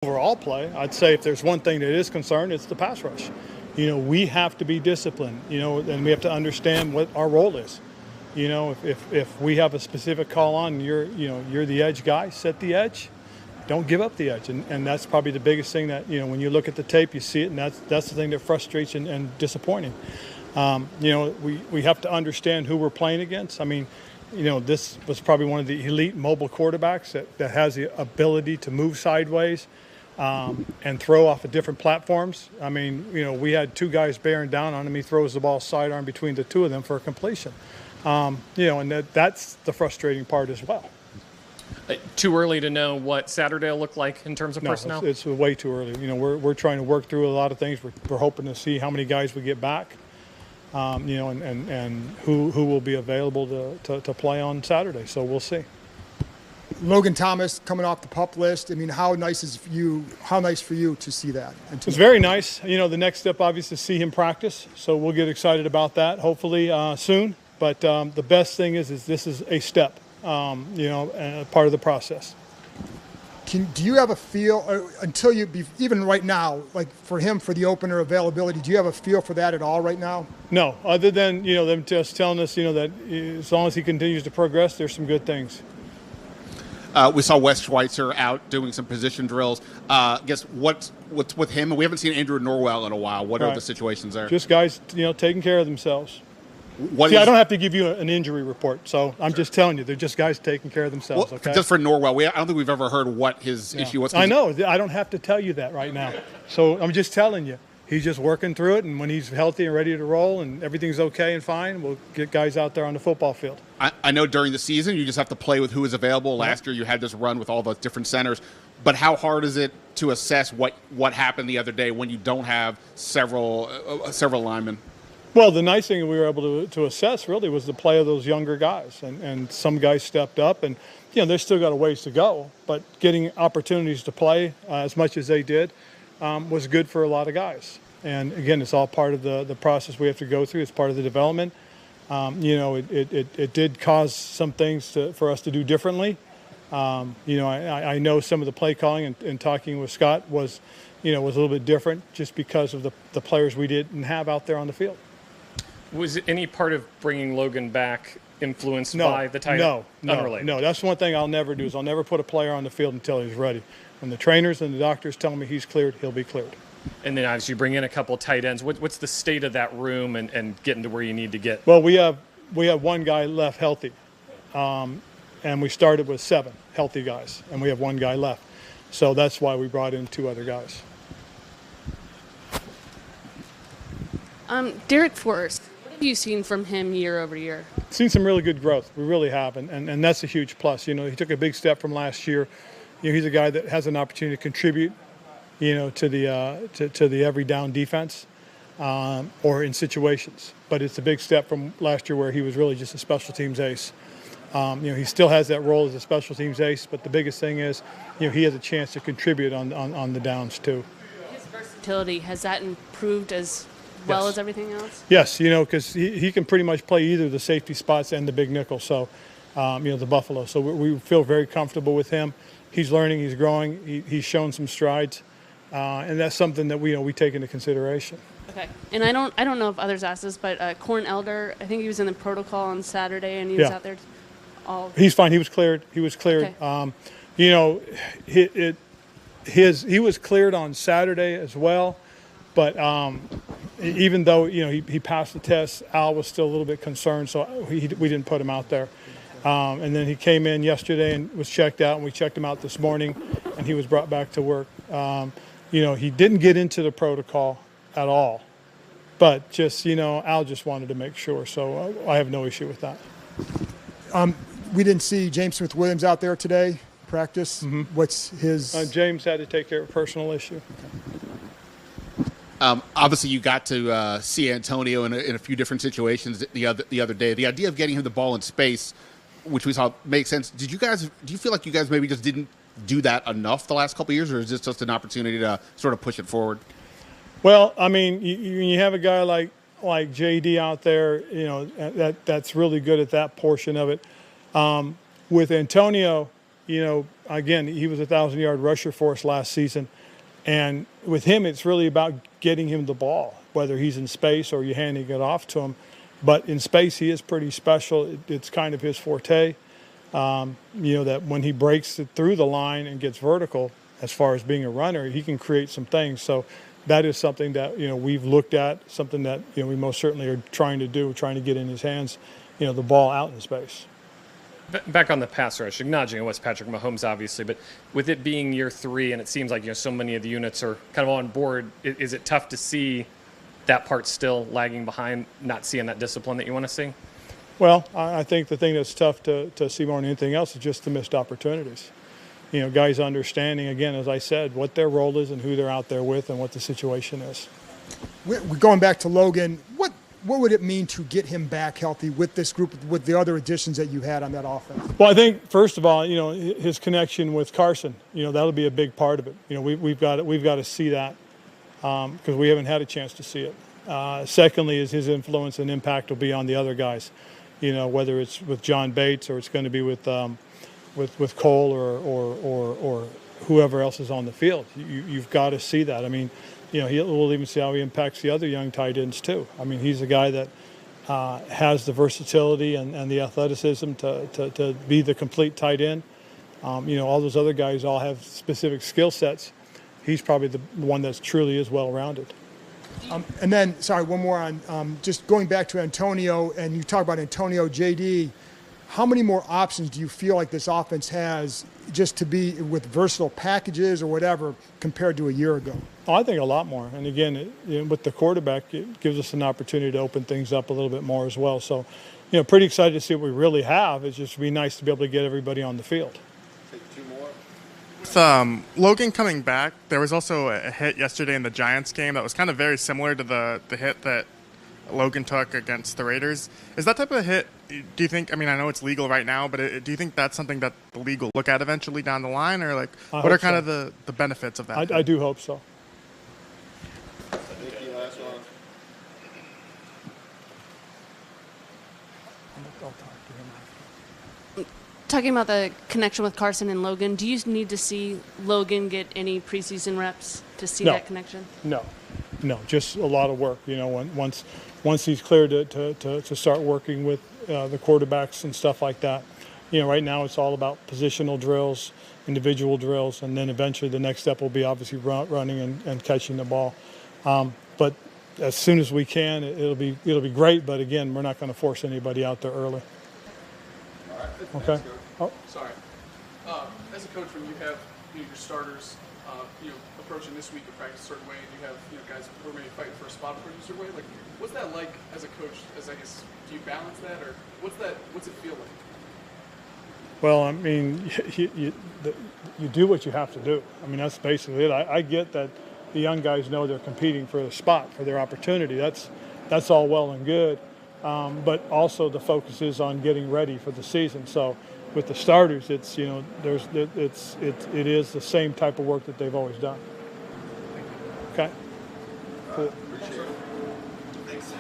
overall play, I'd say if there's one thing that is concerned, it's the pass rush. We have to be disciplined, and we have to understand what our role is. If we have a specific call on, and you're the edge guy, set the edge. Don't give up the edge. And that's probably the biggest thing that, when you look at the tape, you see it, and that's the thing that frustrates and disappointing. We have to understand who we're playing against. I mean, this was probably one of the elite mobile quarterbacks that has the ability to move sideways and throw off of different platforms. I mean, we had two guys bearing down on him. He throws the ball sidearm between the two of them for a completion. And that's the frustrating part as well. Too early to know what Saturday will look like in terms of personnel? It's way too early. We're trying to work through a lot of things. We're hoping to see how many guys we get back, and who will be available to play on Saturday. So we'll see. Logan Thomas coming off the PUP list. I mean, how nice for you to see that? It's very nice. The next step obviously is to see him practice. So we'll get excited about that hopefully soon. But the best thing is this is a step, part of the process. Do you have a feel, until even right now, like for him, for the opener availability, do you have a feel for that at all right now? No, other than, them just telling us, that as long as he continues to progress, there's some good things. We saw Wes Schweitzer out doing some position drills. I guess what's with him? We haven't seen Andrew Norwell in a while. What are the situations there? Just guys, taking care of themselves. I don't have to give you an injury report, so I'm just telling you, they're just guys taking care of themselves. Okay? Just for Norwell, I don't think we've ever heard what his issue was. I know. I don't have to tell you that right now. So I'm just telling you. He's just working through it, and when he's healthy and ready to roll and everything's okay and fine, we'll get guys out there on the football field. I know during the season you just have to play with who is available. Last year you had this run with all the different centers. But how hard is it to assess what happened the other day when you don't have several linemen? Well, the nice thing we were able to assess really was the play of those younger guys. And some guys stepped up, and they've still got a ways to go. But getting opportunities to play as much as they did was good for a lot of guys. And again, it's all part of the process we have to go through. It's part of the development. It did cause some things for us to do differently. I know some of the play calling and talking with Scott was a little bit different just because of the players we didn't have out there on the field. Was any part of bringing Logan back influenced by the tight end? No. That's one thing I'll never do is I'll never put a player on the field until he's ready. When the trainers and the doctors tell me he's cleared, he'll be cleared. And then obviously you bring in a couple of tight ends. What's the state of that room and getting to where you need to get? Well, we have one guy left healthy, and we started with 7 healthy guys, and we have one guy left. So that's why we brought in 2 other guys. Derek Forrest, what have you seen from him year over year? Seen some really good growth. We really have, and that's a huge plus. He took a big step from last year. He's a guy that has an opportunity to contribute, to the every down defense, or in situations. But it's a big step from last year where he was really just a special teams ace. He still has that role as a special teams ace, but the biggest thing is, he has a chance to contribute on the downs too. His versatility, has that improved as well as everything else? Yes, because he can pretty much play either the safety spots and the big nickel. So, the Buffalo. So we feel very comfortable with him. He's learning, he's growing, he's shown some strides, and that's something that we take into consideration. Okay, and I don't know if others asked this, but Corn Elder, I think he was in the protocol on Saturday, and he was out there. He's fine. He was cleared. Okay. He was cleared on Saturday as well, but even though he passed the test, Al was still a little bit concerned, so we didn't put him out there. And then he came in yesterday and was checked out, and we checked him out this morning, and he was brought back to work. He didn't get into the protocol at all, but just, Al just wanted to make sure, so I have no issue with that. We didn't see James Smith-Williams out there today, practice. Mm-hmm. What's his? James had to take care of a personal issue. Obviously, you got to see Antonio in a few different situations the other day. The idea of getting him the ball in space, which we saw makes sense. Do you feel like you guys maybe just didn't do that enough the last couple of years, or is this just an opportunity to sort of push it forward? Well, I mean, you have a guy like JD out there, that's really good at that portion of it. With Antonio, again, he was a 1,000-yard rusher for us last season. And with him, it's really about getting him the ball, whether he's in space or you're handing it off to him. But in space, he is pretty special. It's kind of his forte. That when he breaks it through the line and gets vertical, as far as being a runner, he can create some things. So that is something that, we've looked at, something that, we most certainly are trying to do, trying to get in his hands, the ball out in space. Back on the pass rush, acknowledging it was Patrick Mahomes, obviously, but with it being year 3 and it seems like so many of the units are kind of on board, is it tough to see that part still lagging behind, not seeing that discipline that you want to see? Well, I think the thing that's tough to see more than anything else is just the missed opportunities. Guys understanding, again, as I said, what their role is and who they're out there with and what the situation is. We're going back to Logan. What would it mean to get him back healthy with this group, with the other additions that you had on that offense? Well, I think first of all, his connection with Carson, that'll be a big part of it. We've got to see that because we haven't had a chance to see it. Secondly, is his influence and impact will be on the other guys. Whether it's with John Bates or it's going to be with Cole or whoever else is on the field. You've got to see that. I mean, we'll even see how he impacts the other young tight ends too. I mean, he's a guy that has the versatility and the athleticism to be the complete tight end. All those other guys all have specific skill sets. He's probably the one that's truly is well-rounded. And then, sorry, one more on just going back to Antonio, and you talk about Antonio, JD. How many more options do you feel like this offense has just to be with versatile packages or whatever compared to a year ago? Oh, I think a lot more. And again, with the quarterback, it gives us an opportunity to open things up a little bit more as well. So, pretty excited to see what we really have. It's just be nice to be able to get everybody on the field. With Logan coming back, there was also a hit yesterday in the Giants game that was kind of very similar to the hit that Logan took against the Raiders. Is that type of hit, do you think, I know it's legal right now, but do you think that's something that the league will look at eventually down the line? Or what are kind of the benefits of that? I do hope so. Talking about the connection with Carson and Logan, do you need to see Logan get any preseason reps to see that connection? No, just a lot of work. Once he's cleared to start working with the quarterbacks and stuff like that. Right now it's all about positional drills, individual drills, and then eventually the next step will be obviously running and catching the ball. But as soon as we can, it'll be great. But again, we're not going to force anybody out there early. Okay. Oh. Sorry. As a coach, when you have your starters, approaching this week of practice a certain way, and you have guys who are maybe fighting for a spot approaching a certain way, what's that like as a coach? Do you balance that, or what's it feel like? Well, you do what you have to do. That's basically it. I get that the young guys know they're competing for a spot, for their opportunity. That's all well and good. But also the focus is on getting ready for the season. So with the starters, it is the same type of work that they've always done. Okay. Cool. Thanks.